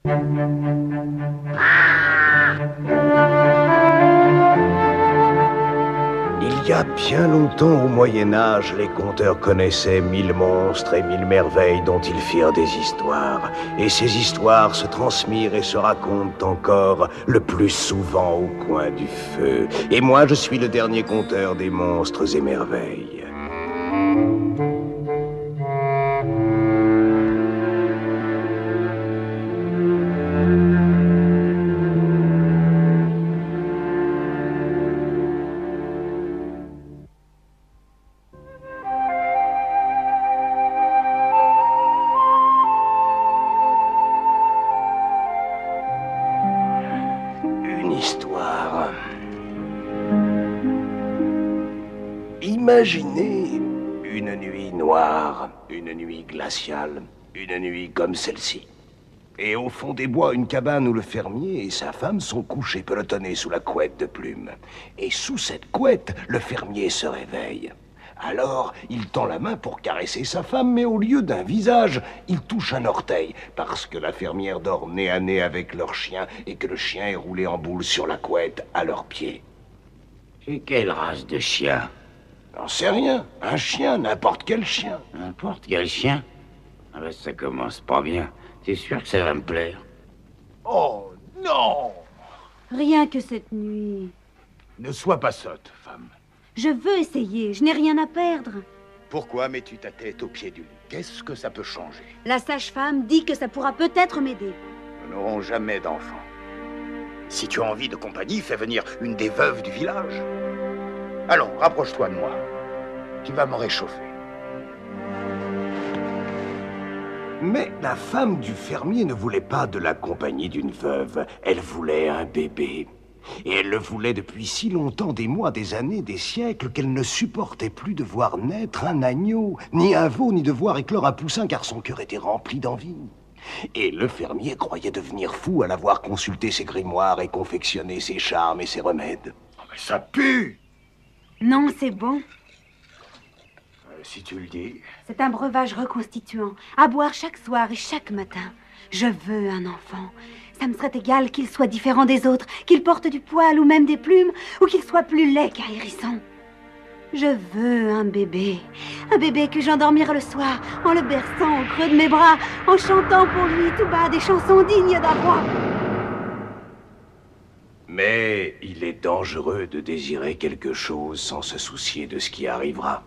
Il y a bien longtemps au Moyen-Âge, les conteurs connaissaient 1000 monstres et 1000 merveilles dont ils firent des histoires. Et ces histoires se transmirent et se racontent encore, le plus souvent au coin du feu. Et moi, je suis le dernier conteur des monstres et merveilles. Histoire. Imaginez une nuit noire, une nuit glaciale, une nuit comme celle-ci. Et au fond des bois, une cabane où le fermier et sa femme sont couchés pelotonnés sous la couette de plumes. Et sous cette couette, le fermier se réveille. Alors, il tend la main pour caresser sa femme, mais au lieu d'un visage, il touche un orteil, parce que la fermière dort nez à nez avec leur chien, et que le chien est roulé en boule sur la couette à leurs pieds. Et quelle race de chien? J'en sais rien. Un chien, n'importe quel chien. N'importe quel chien? Ah ben, ça commence pas bien. C'est sûr que ça va me plaire. Oh, non! Rien que cette nuit. Ne sois pas sotte, femme. Je veux essayer, je n'ai rien à perdre. Pourquoi mets-tu ta tête au pied du lit? Qu'est-ce que ça peut changer? La sage-femme dit que ça pourra peut-être m'aider. Nous n'aurons jamais d'enfants. Si tu as envie de compagnie, fais venir une des veuves du village. Allons, rapproche-toi de moi. Tu vas me réchauffer. Mais la femme du fermier ne voulait pas de la compagnie d'une veuve. Elle voulait un bébé. Et elle le voulait depuis si longtemps, des mois, des années, des siècles, qu'elle ne supportait plus de voir naître un agneau, ni un veau, ni de voir éclore un poussin, car son cœur était rempli d'envie. Et le fermier croyait devenir fou à la voir consulter ses grimoires et confectionner ses charmes et ses remèdes. Oh, mais ça pue! Non, c'est bon. Si tu le dis... C'est un breuvage reconstituant, à boire chaque soir et chaque matin. Je veux un enfant. Ça me serait égal qu'il soit différent des autres, qu'il porte du poil ou même des plumes, ou qu'il soit plus laid qu'un hérisson. Je veux un bébé que j'endormirai le soir, en le berçant au creux de mes bras, en chantant pour lui tout bas des chansons dignes d'un roi. Mais il est dangereux de désirer quelque chose sans se soucier de ce qui arrivera.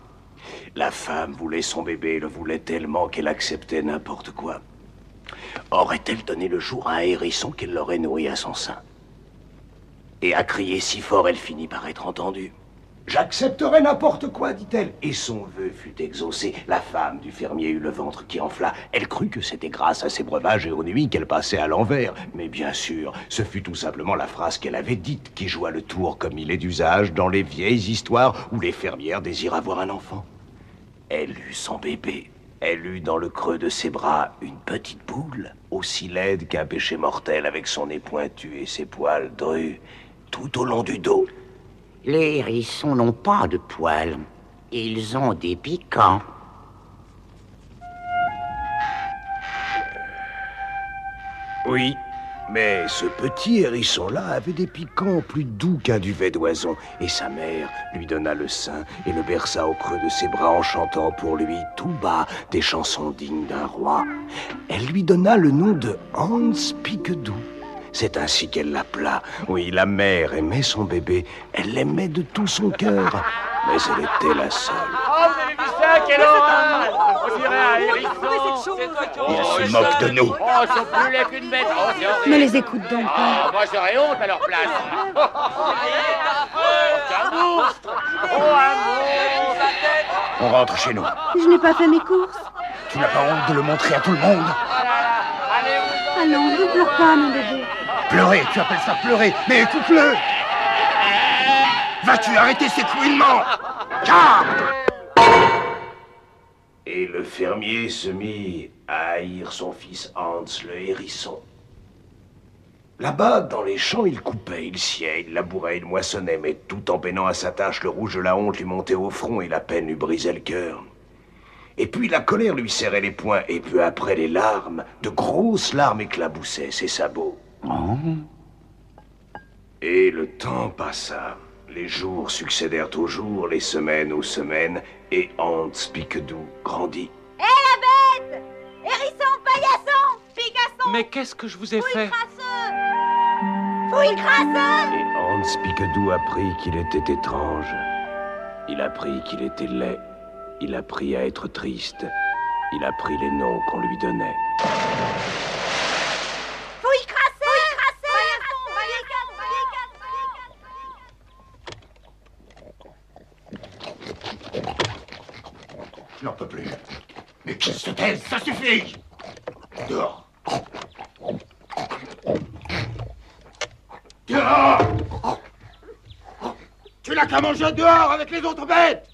La femme voulait son bébé, le voulait tellement qu'elle acceptait n'importe quoi. Aurait-elle donné le jour à un hérisson qu'elle l'aurait nourri à son sein? Et à crier si fort, elle finit par être entendue. J'accepterai n'importe quoi, dit-elle. Et son vœu fut exaucé. La femme du fermier eut le ventre qui enfla. Elle crut que c'était grâce à ses breuvages et aux nuits qu'elle passait à l'envers. Mais bien sûr, ce fut tout simplement la phrase qu'elle avait dite qui joua le tour comme il est d'usage dans les vieilles histoires où les fermières désirent avoir un enfant. Elle eut son bébé. Elle eut dans le creux de ses bras une petite boule, aussi laide qu'un péché mortel avec son nez pointu et ses poils drus tout au long du dos. Les hérissons n'ont pas de poils. Ils ont des piquants. Oui, mais ce petit hérisson-là avait des piquants plus doux qu'un duvet d'oison. Et sa mère lui donna le sein et le berça au creux de ses bras en chantant pour lui tout bas des chansons dignes d'un roi. Elle lui donna le nom de Hans Piquedoux. C'est ainsi qu'elle l'appela. Oui, la mère aimait son bébé. Elle l'aimait de tout son cœur. Mais elle était la seule. Oh, vous avez vu ça? Quelle horreur! On dirait un hérisson. Ils se moquent de nous. Oh, ils sont plus laids qu'une bête. Oh, c'est horrible. Ne les écoute donc pas. Oh, moi, j'aurais honte à leur place. Un monstre! Oh, un monstre! On rentre chez nous. Je n'ai pas fait mes courses. Tu n'as pas honte de le montrer à tout le monde? Allons, ne pleure pas, mon bébé. Pleurer, tu appelles ça pleurer? Mais écoute-le! Vas-tu arrêter ces couinements? Ah! Et le fermier se mit à haïr son fils Hans, le hérisson. Là-bas, dans les champs, il coupait, il sciait, il labourait, il moissonnait, mais tout en peinant à sa tâche, le rouge de la honte lui montait au front et la peine lui brisait le cœur. Et puis la colère lui serrait les poings, et peu après les larmes, de grosses larmes éclaboussaient ses sabots. Oh. Et le temps passa. Les jours succédèrent aux jours, les semaines aux semaines, et Hans Piquedou grandit. Hé la bête! Hérisson, paillasson, Picasso! Mais qu'est-ce que je vous ai fait? Crasseux! Fouille crasseux! Et Hans Piquedou apprit qu'il était étrange. Il apprit qu'il était laid. Il apprit à être triste. Il apprit les noms qu'on lui donnait. Fouille crasseux! Je n'en peux plus. Mais qui se taise, ça suffit! Dehors! Dehors! Tu n'as qu'à manger dehors avec les autres bêtes!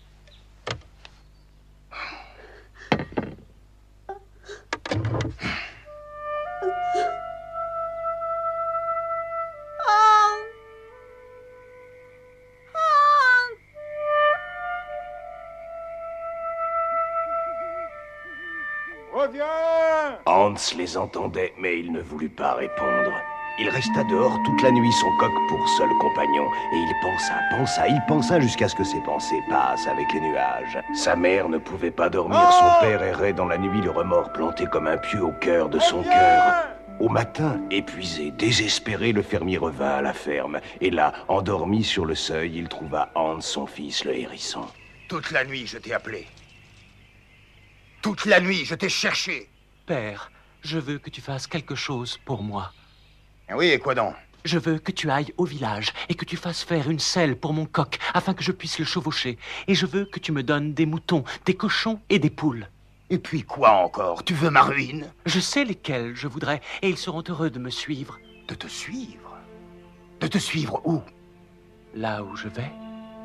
Reviens! Hans les entendait, mais il ne voulut pas répondre. Il resta dehors toute la nuit, son coq pour seul compagnon, et il pensa jusqu'à ce que ses pensées passent avec les nuages. Sa mère ne pouvait pas dormir, son père errait dans la nuit, le remords planté comme un pieu au cœur de son cœur. Au matin, épuisé, désespéré, le fermier revint à la ferme, et là, endormi sur le seuil, il trouva Hans, son fils, le hérisson. Toute la nuit, je t'ai appelé. Toute la nuit, je t'ai cherché. Père, je veux que tu fasses quelque chose pour moi. Oui, et quoi donc? Je veux que tu ailles au village et que tu fasses faire une selle pour mon coq afin que je puisse le chevaucher. Et je veux que tu me donnes des moutons, des cochons et des poules. Et puis quoi encore? Tu veux ma ruine? Je sais lesquels je voudrais et ils seront heureux de me suivre. De te suivre? De te suivre où? Là où je vais.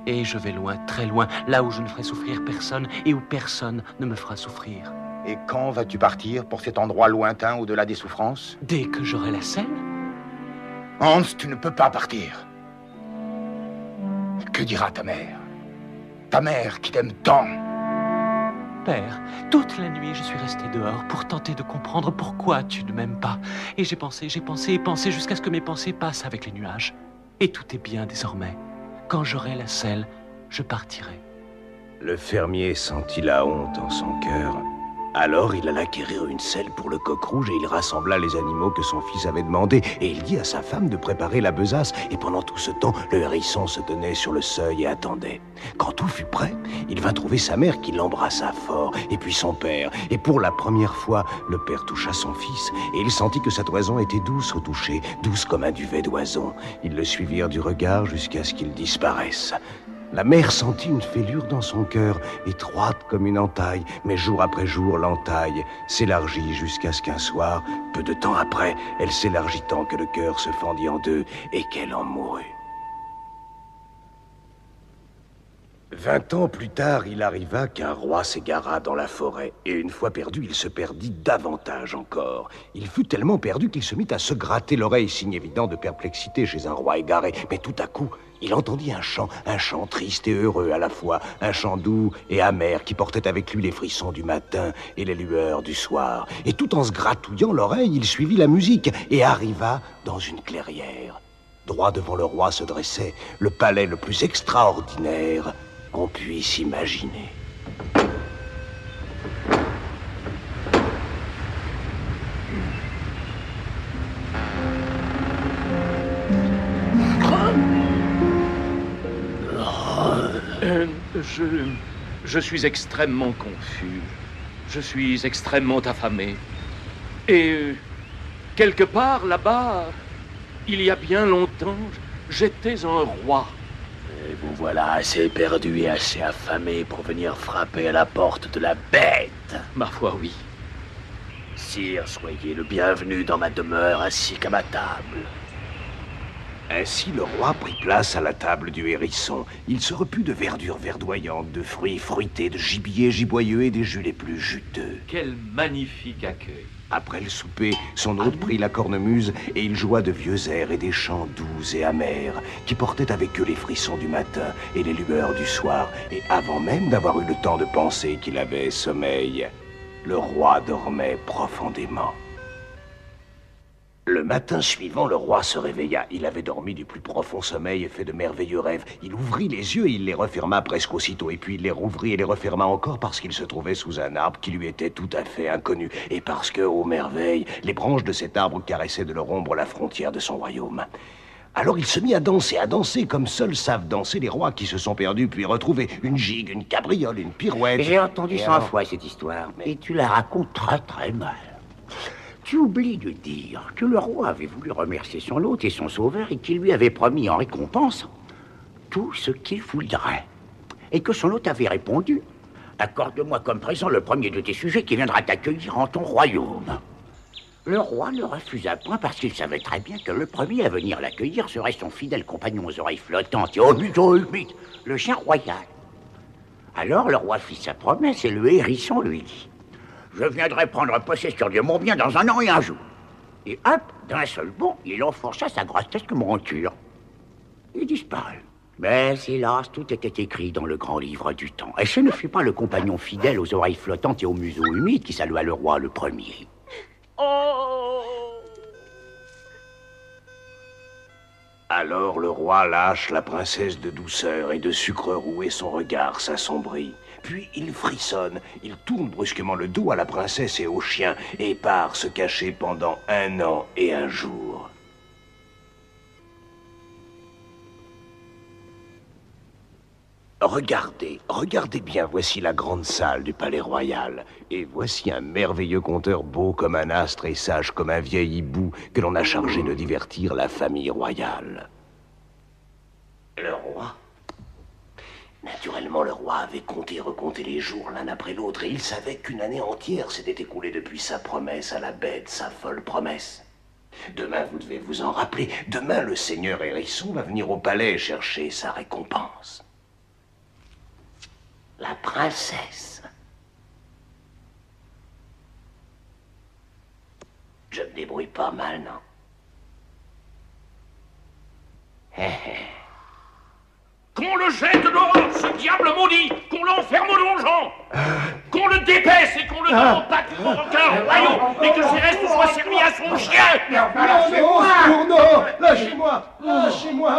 Et je vais loin, très loin, là où je ne ferai souffrir personne et où personne ne me fera souffrir. Et quand vas-tu partir pour cet endroit lointain au-delà des souffrances? Dès que j'aurai la selle. Hans, tu ne peux pas partir. Que dira ta mère? Ta mère qui t'aime tant. Père, toute la nuit je suis resté dehors pour tenter de comprendre pourquoi tu ne m'aimes pas. Et j'ai pensé et pensé jusqu'à ce que mes pensées passent avec les nuages. Et tout est bien désormais. Quand j'aurai la selle, je partirai. Le fermier sentit la honte en son cœur. Alors il alla quérir une selle pour le coq rouge et il rassembla les animaux que son fils avait demandés. Et il dit à sa femme de préparer la besace. Et pendant tout ce temps, le hérisson se tenait sur le seuil et attendait. Quand tout fut prêt, il vint trouver sa mère qui l'embrassa fort, et puis son père. Et pour la première fois, le père toucha son fils. Et il sentit que sa toison était douce au toucher, douce comme un duvet d'oison. Ils le suivirent du regard jusqu'à ce qu'il disparaisse. La mère sentit une fêlure dans son cœur, étroite comme une entaille, mais jour après jour, l'entaille s'élargit jusqu'à ce qu'un soir, peu de temps après, elle s'élargit tant que le cœur se fendit en deux et qu'elle en mourut. 20 ans plus tard, il arriva qu'un roi s'égara dans la forêt, et une fois perdu, il se perdit davantage encore. Il fut tellement perdu qu'il se mit à se gratter l'oreille, signe évident de perplexité chez un roi égaré. Mais tout à coup, il entendit un chant triste et heureux à la fois, un chant doux et amer qui portait avec lui les frissons du matin et les lueurs du soir. Et tout en se gratouillant l'oreille, il suivit la musique et arriva dans une clairière. Droit devant le roi se dressait le palais le plus extraordinaire qu'on puisse imaginer. Je suis extrêmement confus. Je suis extrêmement affamé. Et quelque part là-bas, il y a bien longtemps, j'étais un roi. Et vous voilà assez perdu et assez affamé pour venir frapper à la porte de la bête. Ma foi, oui. Sire, soyez le bienvenu dans ma demeure ainsi qu'à ma table. Ainsi, le roi prit place à la table du hérisson. Il se reput de verdure verdoyante, de fruits fruités, de gibier giboyeux et des jus les plus juteux. Quel magnifique accueil. Après le souper, son hôte prit la cornemuse et il joua de vieux airs et des chants doux et amers qui portaient avec eux les frissons du matin et les lueurs du soir. Et avant même d'avoir eu le temps de penser qu'il avait sommeil, le roi dormait profondément. Le matin suivant, le roi se réveilla. Il avait dormi du plus profond sommeil et fait de merveilleux rêves. Il ouvrit les yeux et il les referma presque aussitôt. Et puis il les rouvrit et les referma encore parce qu'il se trouvait sous un arbre qui lui était tout à fait inconnu. Et parce que, ô merveille, les branches de cet arbre caressaient de leur ombre la frontière de son royaume. Alors il se mit à danser comme seuls savent danser les rois qui se sont perdus puis retrouvés. Une gigue, une cabriole, une pirouette. J'ai entendu 100 fois cette histoire, et tu la racontes très très mal. Tu oublies de dire que le roi avait voulu remercier son hôte et son sauveur et qu'il lui avait promis en récompense tout ce qu'il voudrait. Et que son hôte avait répondu: accorde-moi comme présent le premier de tes sujets qui viendra t'accueillir en ton royaume. Le roi ne refusa point parce qu'il savait très bien que le premier à venir l'accueillir serait son fidèle compagnon aux oreilles flottantes et au museau humide, le chien royal. Alors le roi fit sa promesse et le hérisson lui dit: je viendrai prendre possession de mon bien dans 1 an et 1 jour. Et hop, d'un seul bond, il enfourcha sa grotesque monture. Il disparut. Mais hélas, tout était écrit dans le grand livre du temps. Et ce ne fut pas le compagnon fidèle aux oreilles flottantes et au museau humide qui salua le roi le premier. Alors le roi lâche la princesse de douceur et de sucre roux et son regard s'assombrit. Puis il frissonne, il tourne brusquement le dos à la princesse et au chien et part se cacher pendant 1 an et 1 jour. Regardez bien, voici la grande salle du palais royal. Et voici un merveilleux conteur beau comme un astre et sage comme un vieil hibou que l'on a chargé de divertir la famille royale. Le roi. Naturellement, le roi avait compté et recompté les jours l'un après l'autre et il savait qu'une année entière s'était écoulée depuis sa promesse à la bête, sa folle promesse. Demain, vous devez vous en rappeler, demain le seigneur Hérisson va venir au palais chercher sa récompense. La princesse. Je me débrouille pas mal, non? Qu'on le jette dehors, ce diable maudit! Qu'on l'enferme au donjon! Qu'on le dépaisse et qu'on le donne au pâture au requin royaux et que ses restes soient servis à son chien! Non, non, lâchez-moi! Lâchez-moi!